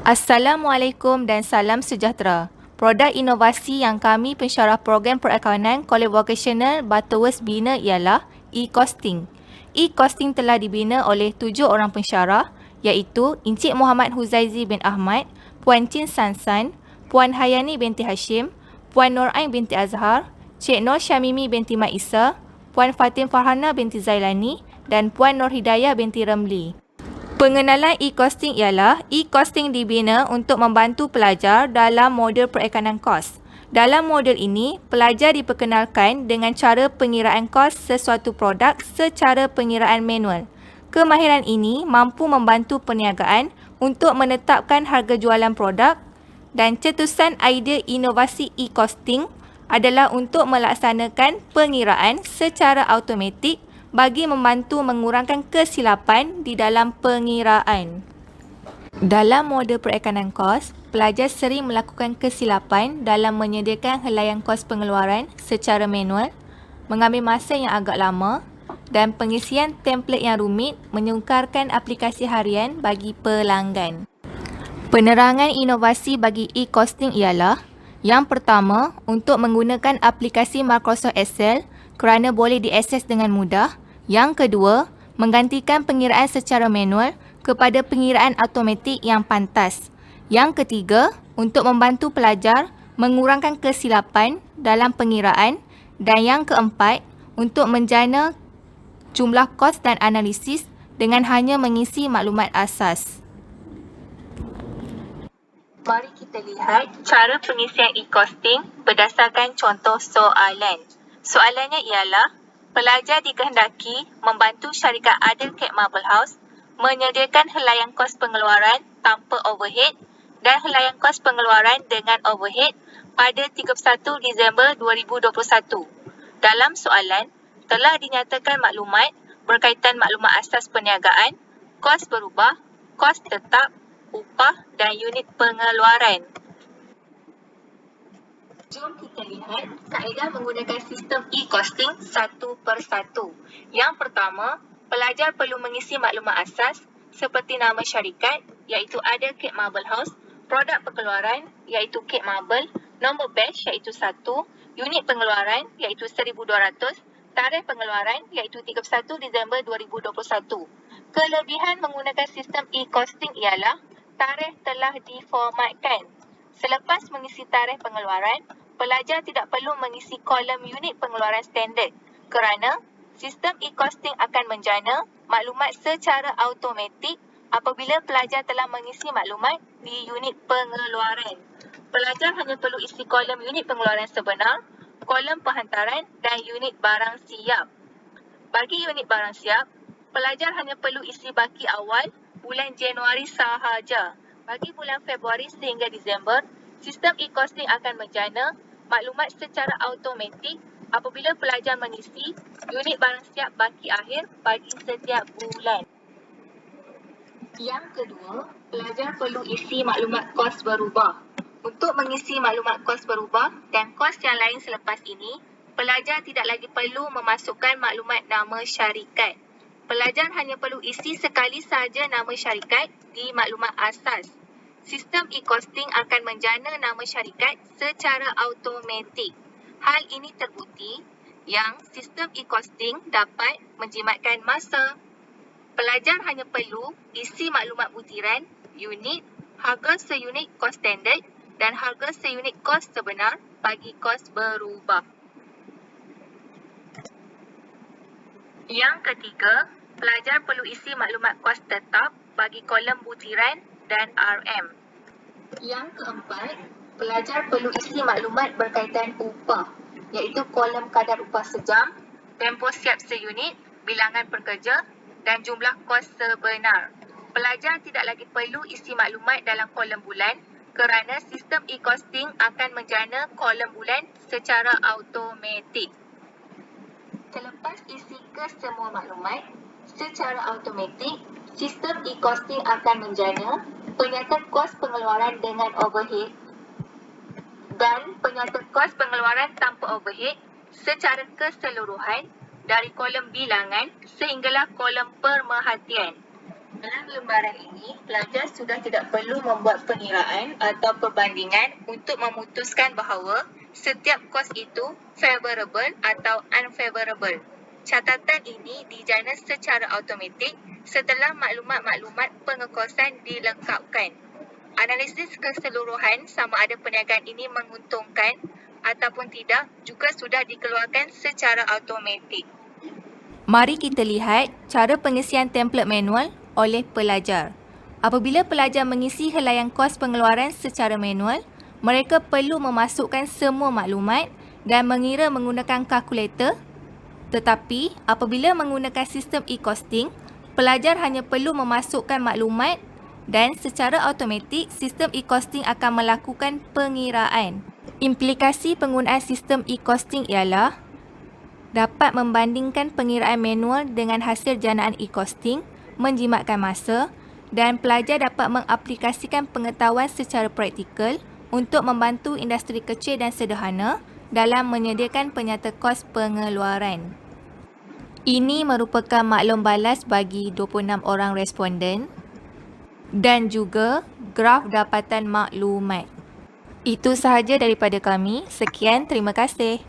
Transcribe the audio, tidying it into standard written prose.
Assalamualaikum dan salam sejahtera. Produk inovasi yang kami pensyarah program perakaunan Kolej Vocasional Butterworth bina ialah e-costing. E-costing telah dibina oleh 7 orang pensyarah iaitu Encik Muhammad Huzaizi bin Ahmad, Puan Chin Sansan, Puan Hayani binti Hashim, Puan Nur Ain binti Azhar, Cik Nur Syamimi binti Mat Isa, Puan Fatin Farhana binti Zailani dan Puan Nur Hidayah binti Ramli. Pengenalan e-costing ialah e-costing dibina untuk membantu pelajar dalam modul perakaunan kos. Dalam modul ini, pelajar diperkenalkan dengan cara pengiraan kos sesuatu produk secara pengiraan manual. Kemahiran ini mampu membantu perniagaan untuk menetapkan harga jualan produk dan cetusan idea inovasi e-costing adalah untuk melaksanakan pengiraan secara automatik bagi membantu mengurangkan kesilapan di dalam pengiraan. Dalam modul perakaunan kos, pelajar sering melakukan kesilapan dalam menyediakan helaian kos pengeluaran secara manual, mengambil masa yang agak lama dan pengisian template yang rumit menyukarkan aplikasi harian bagi pelanggan. Penerangan inovasi bagi e-costing ialah: yang pertama, untuk menggunakan aplikasi Microsoft Excel kerana boleh diakses dengan mudah. Yang kedua, menggantikan pengiraan secara manual kepada pengiraan automatik yang pantas. Yang ketiga, untuk membantu pelajar mengurangkan kesilapan dalam pengiraan. Dan yang keempat, untuk menjana jumlah kos dan analisis dengan hanya mengisi maklumat asas. Mari kita lihat cara pengisian e-costing berdasarkan contoh soalan. Soalannya ialah, pelajar dikehendaki membantu syarikat Adil Kek Marble House menyediakan helaian kos pengeluaran tanpa overhead dan helaian kos pengeluaran dengan overhead pada 31 Disember 2021. Dalam soalan, telah dinyatakan maklumat berkaitan maklumat asas perniagaan, kos berubah, kos tetap, upah dan unit pengeluaran. Jom kita lihat kaedah menggunakan sistem e-costing satu persatu. Yang pertama, pelajar perlu mengisi maklumat asas seperti nama syarikat iaitu Adil Kek Marble House, produk pengeluaran iaitu Kek Marble, nombor batch iaitu 1, unit pengeluaran iaitu 1,200, tarikh pengeluaran iaitu 31 Disember 2021. Kelebihan menggunakan sistem e-costing ialah tarikh telah diformatkan. Selepas mengisi tarikh pengeluaran, pelajar tidak perlu mengisi kolom unit pengeluaran standard kerana sistem e-costing akan menjana maklumat secara automatik apabila pelajar telah mengisi maklumat di unit pengeluaran. Pelajar hanya perlu isi kolom unit pengeluaran sebenar, kolom penghantaran dan unit barang siap. Bagi unit barang siap, pelajar hanya perlu isi baki awal bulan Januari sahaja. Bagi bulan Februari sehingga Disember, sistem e-costing akan menjana maklumat secara automatik apabila pelajar mengisi unit barang siap baki akhir bagi setiap bulan. Yang kedua, pelajar perlu isi maklumat kos berubah. Untuk mengisi maklumat kos berubah dan kos yang lain selepas ini, pelajar tidak lagi perlu memasukkan maklumat nama syarikat. Pelajar hanya perlu isi sekali sahaja nama syarikat di maklumat asas. Sistem e-costing akan menjana nama syarikat secara automatik. Hal ini terbukti yang sistem e-costing dapat menjimatkan masa. Pelajar hanya perlu isi maklumat butiran, unit, harga seunit kos standard dan harga seunit kos sebenar bagi kos berubah. Yang ketiga, pelajar perlu isi maklumat kos tetap bagi kolom butiran dan RM. Yang keempat, pelajar perlu isi maklumat berkaitan upah iaitu kolom kadar upah sejam, tempoh siap seunit, bilangan pekerja dan jumlah kos sebenar. Pelajar tidak lagi perlu isi maklumat dalam kolom bulan kerana sistem e-costing akan menjana kolom bulan secara automatik. Selepas isi kesemua maklumat secara automatik, sistem e-costing akan menjana penyata kos pengeluaran dengan overhead dan penyata kos pengeluaran tanpa overhead secara keseluruhan dari kolom bilangan sehinggalah kolom pemerhatian. Dalam lembaran ini, pelajar sudah tidak perlu membuat pengiraan atau perbandingan untuk memutuskan bahawa setiap kos itu favorable atau unfavorable. Catatan ini dijana secara automatik setelah maklumat-maklumat pengekosan dilengkapkan. Analisis keseluruhan sama ada perniagaan ini menguntungkan ataupun tidak juga sudah dikeluarkan secara automatik. Mari kita lihat cara pengisian template manual oleh pelajar. Apabila pelajar mengisi helaian kos pengeluaran secara manual, mereka perlu memasukkan semua maklumat dan mengira menggunakan kalkulator. Tetapi, apabila menggunakan sistem e-costing, pelajar hanya perlu memasukkan maklumat dan secara automatik sistem e-costing akan melakukan pengiraan. Implikasi penggunaan sistem e-costing ialah dapat membandingkan pengiraan manual dengan hasil janaan e-costing, menjimatkan masa dan pelajar dapat mengaplikasikan pengetahuan secara praktikal untuk membantu industri kecil dan sederhana dalam menyediakan penyata kos pengeluaran. Ini merupakan maklum balas bagi 26 orang responden dan juga graf dapatan maklumat. Itu sahaja daripada kami. Sekian, terima kasih.